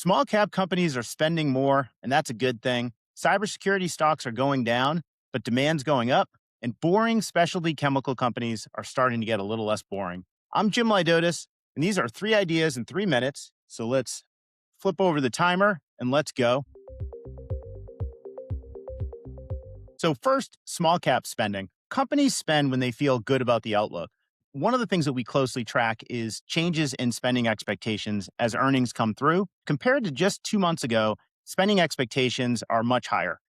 Small cap companies are spending more, and that's a good thing. Cybersecurity stocks are going down, but demand's going up, and boring specialty chemical companies are starting to get a little less boring. I'm Jim Lydotes, and these are 3 ideas in 3 minutes. So let's flip over the timer and let's go. So, first, small cap spending. Companies spend when they feel good about the outlook. One of the things that we closely track is changes in spending expectations as earnings come through. Compared to just 2 months ago, spending expectations are much higher.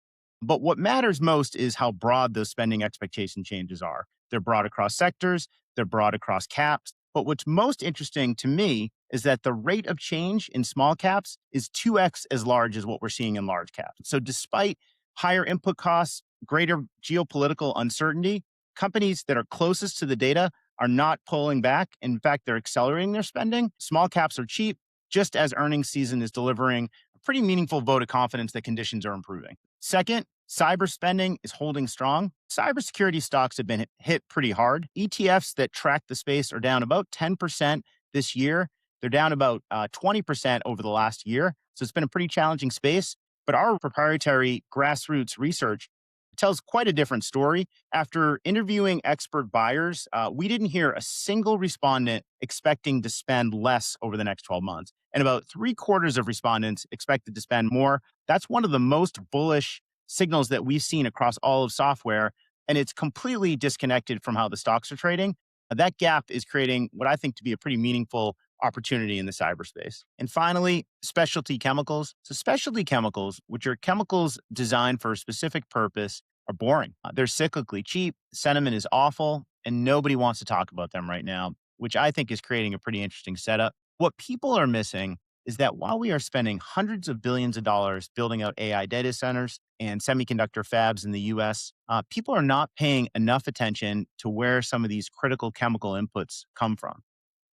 But what matters most is how broad those spending expectation changes are. They're broad across sectors, they're broad across caps. But what's most interesting to me is that the rate of change in small caps is 2x as large as what we're seeing in large caps. So despite higher input costs, greater geopolitical uncertainty, companies that are closest to the data are not pulling back. In fact, they're accelerating their spending. Small caps are cheap, just as earnings season is delivering a pretty meaningful vote of confidence that conditions are improving. Second, cyber spending is holding strong. Cybersecurity stocks have been hit pretty hard. ETFs that track the space are down about 10% this year. They're down about 20% over the last year. So it's been a pretty challenging space. But our proprietary Grassroots research tells quite a different story. After interviewing expert buyers, we didn't hear a single respondent expecting to spend less over the next 12 months. And about 3/4 of respondents expected to spend more. That's one of the most bullish signals that we've seen across all of software. And it's completely disconnected from how the stocks are trading. That gap is creating what I think to be a pretty meaningful opportunity in the cyberspace. And finally, specialty chemicals. So specialty chemicals, which are chemicals designed for a specific purpose, are boring. They're cyclically cheap, sentiment is awful, and nobody wants to talk about them right now, which I think is creating a pretty interesting setup. What people are missing is that while we are spending hundreds of billions of dollars building out AI data centers and semiconductor fabs in the US, people are not paying enough attention to where some of these critical chemical inputs come from.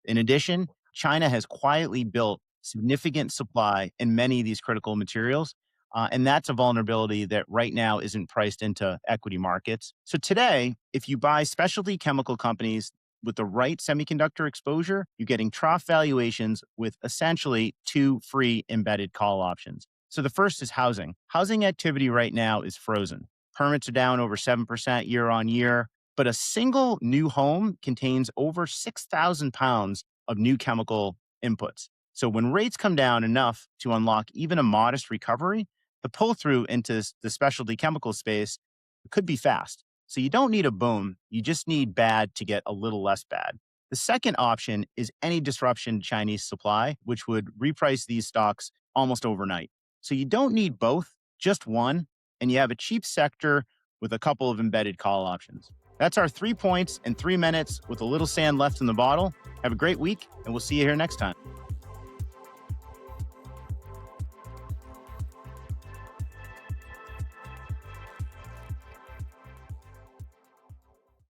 In addition, China has quietly built significant supply in many of these critical materials. And that's a vulnerability that right now isn't priced into equity markets. So today, if you buy specialty chemical companies with the right semiconductor exposure, you're getting trough valuations with essentially 2 free embedded call options. So the first is housing. Housing activity right now is frozen. Permits are down over 7% year on year, but a single new home contains over 6,000 pounds of new chemical inputs. So when rates come down enough to unlock even a modest recovery, the pull through into the specialty chemical space could be fast. So you don't need a boom, you just need bad to get a little less bad. The second option is any disruption to Chinese supply, which would reprice these stocks almost overnight. So you don't need both, just one, and you have a cheap sector with a couple of embedded call options. That's our 3 points in 3 minutes with a little sand left in the bottle. Have a great week, and we'll see you here next time.